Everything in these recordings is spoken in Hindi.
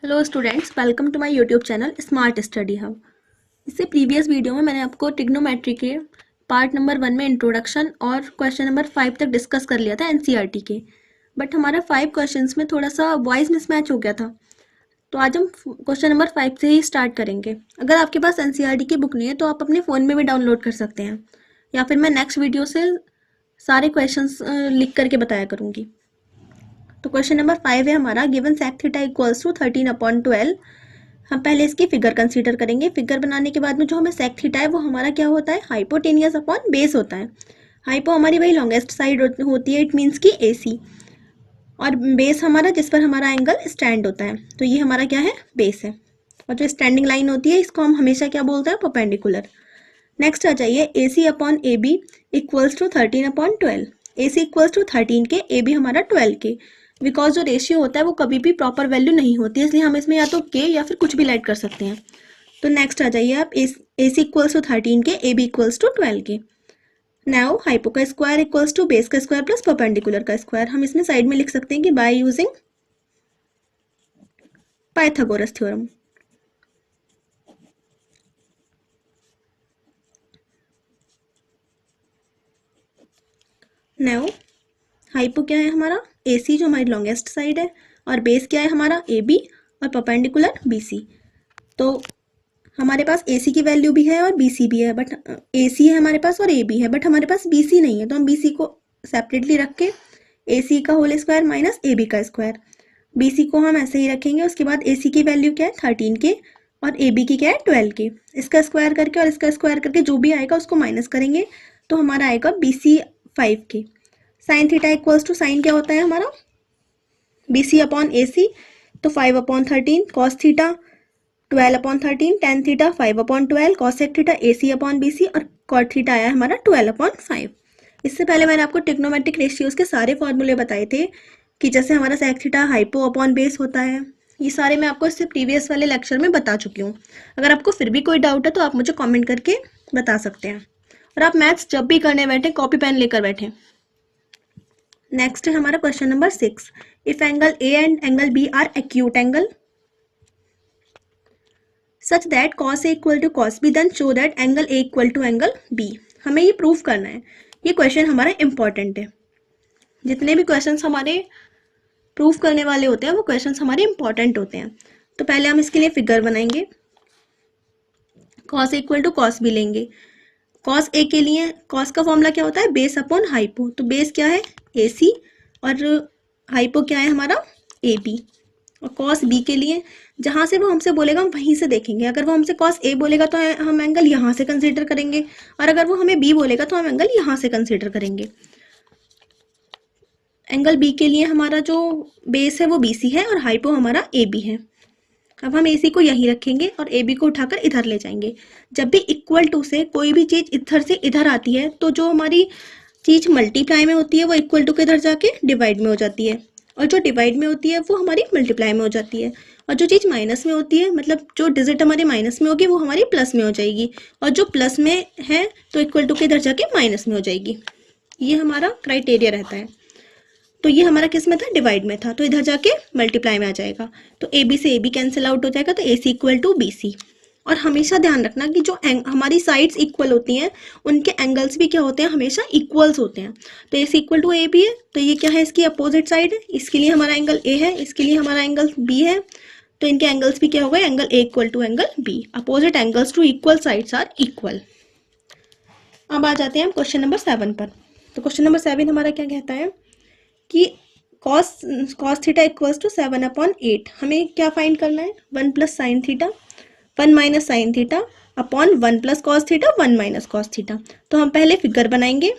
Hello students, welcome to my YouTube channel smart study hub. इससे प्रीवियस वीडियो में मैंने आपको ट्रिग्नोमेट्री के पार्ट नंबर 1 में इंट्रोडक्शन और क्वेश्चन नंबर 5 तक डिस्कस कर लिया था एनसीईआरटी के। बट हमारा 5 क्वेश्चंस में थोड़ा सा वॉइस मिसमैच हो गया था, तो आज हम क्वेश्चन नंबर 5 से ही स्टार्ट करेंगे। अगर आपके पास एनसीईआरटी की बुक नहीं है तो आप अपने फ़ोन में भी डाउनलोड कर सकते हैं, या फिर मैं नेक्स्ट वीडियो से सारे क्वेश्चन लिख करके बताया करूँगी। तो क्वेश्चन नंबर 5 है हमारा, given sec theta equals to 13/12। हम पहले इसकी फिगर कंसीडर करेंगे। फिगर बनाने के बाद में जो हमें सेक थीटा है वो हमारा क्या होता है, हाइपोटेनियस अपॉन बेस होता है। हाइपो हमारी वही लॉन्गेस्ट साइड होती है, इट मीन्स की एसी, और बेस हमारा जिस पर हमारा एंगल स्टैंड होता है, तो ये हमारा क्या है, बेस है। और जो स्टैंडिंग लाइन होती है इसको हम हमेशा क्या बोलते हैं, परपेंडिकुलर। नेक्स्ट आ जाइए, A C upon A B equals to 13/12। A C equals to 13 k, A B हमारा 12 के। बिकॉज जो रेशियो होता है वो कभी भी प्रॉपर वैल्यू नहीं होती है, इसलिए हम इसमें या तो के या फिर कुछ भी ऐड कर सकते हैं। तो नेक्स्ट आ जाइए आप, ए C equals to 13 k, A B equals to 12 के। नाउ हाइपो का स्क्वायर इक्वल्स टू बेस का स्क्वायर प्लस परपेंडिकुलर का स्क्वायर। हम इसमें साइड में लिख सकते हैं कि by using Pythagoras theorem. Now hypo क्या है हमारा, ए सी जो हमारी लॉन्गेस्ट साइड है, और बेस क्या है हमारा ए बी, और परपेंडिकुलर बी सी। तो हमारे पास ए सी की वैल्यू भी है और बी सी भी है, बट ए सी है हमारे पास और ए बी है, बट हमारे पास बी सी नहीं है, तो हम बी सी को सेपरेटली रख के ए सी का whole square minus A B का स्क्वायर, बी सी को हम ऐसे ही रखेंगे। उसके बाद ए सी की वैल्यू क्या है 13 के, और ए बी की क्या है 12 के। इसका स्क्वायर करके और इसका स्क्वायर करके जो भी आएगा उसको माइनस करेंगे, तो हमारा आएगा बी सी 5 के। Sine theta equals to, sine क्या होता है हमारा, B C upon A C, तो 5/13। Cos theta 12/13, tan theta 5/12, cosec theta A C upon B C, और कॉट थीटा आया हमारा 12/5। इससे पहले मैंने आपको ट्रिग्नोमेट्रिक रेशियोज के सारे फॉर्मूले बताए थे, कि जैसे हमारा sec theta hypo upon base होता है। ये सारे मैं आपको इससे प्रीवियस वाले लेक्चर में बता चुकी हूँ। अगर आपको फिर भी कोई डाउट है तो आप मुझे कमेंट करके बता सकते हैं, और आप मैथ्स जब भी करने बैठे कॉपी पेन लेकर बैठे। नेक्स्ट है हमारा question number 6, if angle A and angle B are acute angle such that cos A equal to cos B, then show that angle A equal to angle B. हमें ये प्रूफ करना है। ये क्वेश्चन हमारा इंपॉर्टेंट है। जितने भी क्वेश्चंस हमारे प्रूफ करने वाले होते हैं वो क्वेश्चंस हमारे इंपॉर्टेंट होते हैं। तो पहले हम इसके लिए फिगर बनाएंगे। Cos A equal to cos B लेंगे। कॉस ए के लिए कॉस का फॉर्मूला क्या होता है, बेस अपॉन हाइपो। तो बेस क्या है ए सी, और हाइपो क्या है हमारा ए बी। और कॉस बी के लिए जहाँ से वो हमसे बोलेगा हम वहीं से देखेंगे। अगर वो हमसे कॉस ए बोलेगा तो हम एंगल यहाँ से कंसीडर करेंगे, और अगर वो हमें बी बोलेगा तो हम एंगल यहाँ से कंसीडर करेंगे। एंगल बी के लिए हमारा जो बेस है वो बी सी है, और हाइपो हमारा ए बी है। अब हम ए सी को यहीं रखेंगे और ए बी को उठाकर इधर ले जाएंगे। जब भी इक्वल टू से कोई भी चीज़ इधर से इधर आती है तो जो हमारी चीज़ मल्टीप्लाई में होती है वो इक्वल टू के इधर जाके डिवाइड में हो जाती है, और जो डिवाइड में होती है वो हमारी मल्टीप्लाई में हो जाती है, और जो चीज़ माइनस में होती है, मतलब जो डिजिट हमारी माइनस में होगी वो हमारी प्लस में हो जाएगी, और जो प्लस में है तो इक्वल टू के इधर जाके माइनस में हो जाएगी। ये हमारा क्राइटेरिया रहता है। तो ये हमारा किस में था, डिवाइड में था, तो इधर जाके मल्टीप्लाई में आ जाएगा। तो ए बी से ए बी कैंसिल आउट हो जाएगा, तो ए C equal to B C. और हमेशा ध्यान रखना कि जो हमारी साइड्स इक्वल होती हैं उनके एंगल्स भी क्या होते हैं, हमेशा इक्वल्स होते हैं। तो ए C equal to A B है, तो ये क्या है, इसकी अपोजिट साइड है। इसके लिए हमारा एंगल ए है, इसके लिए हमारा एंगल बी है, तो इनके एंगल्स भी क्या हो गए, angle A equal to angle B. Opposite angles to equal sides are equal. अब आ जाते हैं हम क्वेश्चन नंबर 7 पर। तो क्वेश्चन नंबर 7 हमारा क्या कहता है कि कॉस थीटा इक्वल्स टू 7/8। हमें क्या फाइंड करना है, 1 plus sine theta 1 minus sine theta upon 1 plus cos theta 1 minus cos theta. तो हम पहले फिगर बनाएंगे।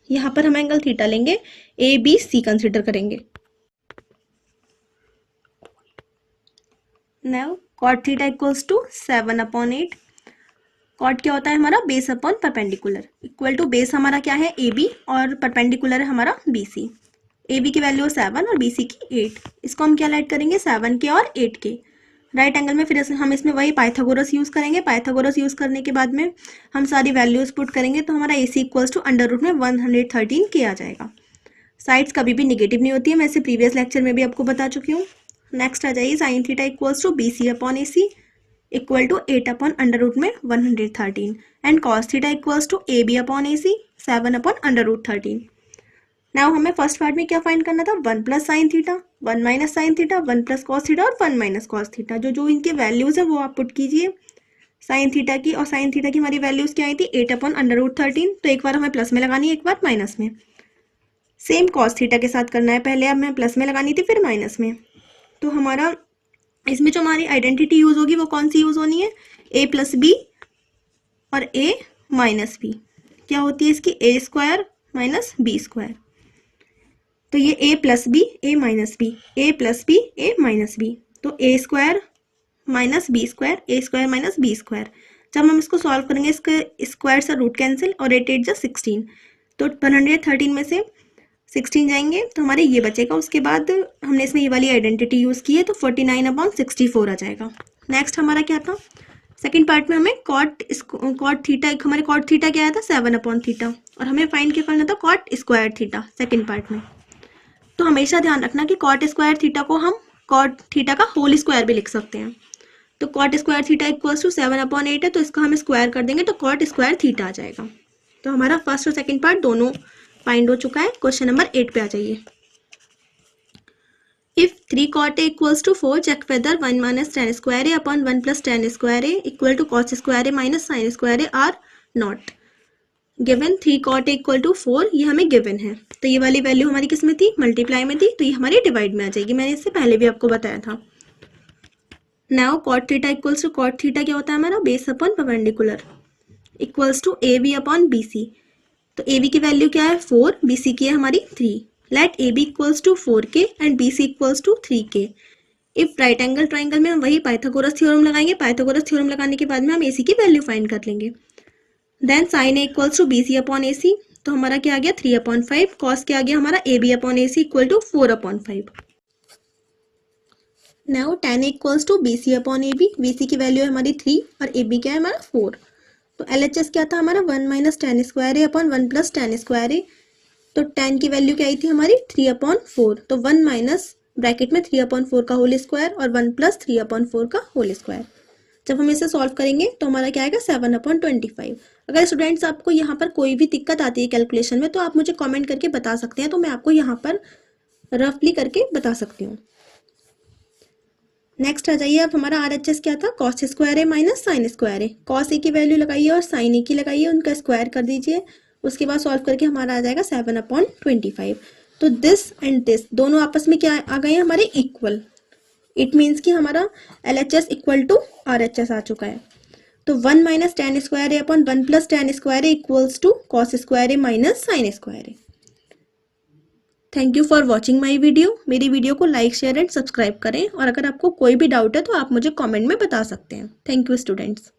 यहाँ पर हम एंगल थीटा लेंगे, ए बी सी कंसिडर करेंगे। Now cot theta equals to 7/8। Cot क्या होता है हमारा, base upon perpendicular, equal to base हमारा क्या है ए बी, और परपेंडिकुलर है हमारा बी सी। ए बी की वैल्यू 7 और बी सी की 8। इसको हम क्या ऐड करेंगे, 7 के और 8 के। राइट एंगल में फिर हम इसमें वही पाइथागोरस यूज़ करेंगे। पाइथागोरस यूज़ करने के बाद में हम सारी वैल्यूज पुट करेंगे, तो हमारा ए C equals to under root में 113 के आ जाएगा। साइड्स कभी भी निगेटिव नहीं होती है, मैं इसे प्रीवियस लेक्चर में भी आपको बता चुकी हूँ। नेक्स्ट आ जाइए sine theta equals to B C upon A C equal to 8 upon under root में 113 and cos theta equals to A B upon A C 7 upon under root 13। Now हमें फर्स्ट पार्ट में क्या फाइंड करना था, 1 plus sine theta, 1 minus sine theta, 1 plus cos theta और 1 माइनस कॉस थीटा। जो जो इनके वैल्यूज है वो आप पुट कीजिए। साइन थीटा की और साइन थीटा की हमारी वैल्यूज क्या आई थी, 8 अपॉन अंडर रूट 13, तो एक बार हमें प्लस में लगानी है, एक बार माइनस में। सेम कॉस थीटा के साथ करना है, पहले अब हमें प्लस में लगानी थी फिर माइनस में। तो हमारा इसमें जो हमारी आइडेंटिटी यूज होगी वो कौन सी यूज होनी है, ए प्लस बी और ए माइनस बी। क्या होती है इसकी, ए स्क्वायर माइनस बी स्क्वायर। तो ये ए प्लस बी ए माइनस बी, ए प्लस बी ए माइनस बी, तो ए स्क्वायर माइनस बी स्क्वायर, ए स्क्वायर माइनस बी स्क्वायर। जब हम इसको सॉल्व करेंगे, इसके स्क्वायर से रूट कैंसिल और 8 8 जा 16, तो 113 में से 16 जाएंगे तो हमारे ये बचेगा। उसके बाद हमने इसमें ये वाली आइडेंटिटी यूज़ की है तो 49 अपॉन 64 आ जाएगा। नेक्स्ट हमारा क्या था, सेकंड पार्ट में हमें कॉट थीटा, हमारे कॉट थीटा क्या आया था 7 अपॉन थीटा, और हमें फाइंड क्या करना था cot square theta second part में। तो हमेशा ध्यान रखना कि कॉट स्क्वायर थीटा को हम कॉट थीटा का होल स्क्वायर भी लिख सकते हैं। तो cot square theta equals to 7 upon 8 है, तो इसका हम स्क्वायर कर देंगे तो कॉट स्क्वायर थीटा आ जाएगा। तो हमारा फर्स्ट और सेकंड पार्ट दोनों फाइंड हो चुका है। क्वेश्चन नंबर 8 पे आ जाइए। If 3 cot a equals to 4, check whether 1 minus tan square a upon 1 plus tan square a equal to cos square a minus sin square a are not. Given 3 cot a equal to 4, ये हमें गिवन है, तो ये वाली वैल्यू हमारी किस में थी, मल्टीप्लाई में थी, तो ये हमारी डिवाइड में आ जाएगी। मैंने इससे पहले भी आपको बताया था। Now cot theta equals to, cot theta क्या होता है हमारा, base upon perpendicular equals to A B upon B C. तो ए बी की वैल्यू क्या है 4, बी सी की है हमारी 3। Let A B equals to 4k and B C equals to 3k। If right angle triangle में हम वही पाइथागोरस थ्योरम लगाएंगे, पाइथागोरस थ्योरम लगाने के बाद में हम ए सी की वैल्यू फाइंड कर लेंगे। Then sine A equals to B C upon A C, तो हमारा क्या आ गया 3 अपॉन 5, कॉस क्या आ गया हमारा A B upon A C equal to 4 upon 5। Now tan A equals to B C upon A B C की वैल्यू है हमारी 3 और ए बी क्या है हमारा 4। तो एल एच एस क्या था हमारा 1 minus tan square A upon 1 plus tan square ए। तो tan की वैल्यू क्या आई थी हमारी 3 अपॉन 4, तो 1 माइनस ब्रैकेट में 3 अपॉन 4 का होल स्क्वायर और 1 प्लस 3 अपॉन 4 का होल स्क्वायर। जब हम इसे सॉल्व करेंगे तो हमारा क्या आएगा 7 अपॉन 25। अगर स्टूडेंट्स आपको यहाँ पर कोई भी दिक्कत आती है कैलकुलेशन में तो आप मुझे कमेंट करके बता सकते हैं, तो मैं आपको यहाँ पर रफली करके बता सकती हूँ। नेक्स्ट आ जाइए, अब हमारा आर एच एस क्या था, cos square A minus sine square A. Cos A की वैल्यू लगाइए और साइन ए की लगाइए, उनका स्क्वायर कर दीजिए। उसके बाद सॉल्व करके हमारा आ जाएगा 7 अपॉन 25। तो दिस एंड दिस दोनों आपस में क्या आ गए हैं हमारे इक्वल। इट मीन्स कि हमारा L H S equal to R H S आ चुका है। तो 1 minus tan square A upon 1 plus tan square A equals to cos square A minus sine square A. Thank you for watching my video. मेरी वीडियो को लाइक शेयर एंड सब्सक्राइब करें, और अगर आपको कोई भी डाउट है तो आप मुझे कमेंट में बता सकते हैं। Thank you students.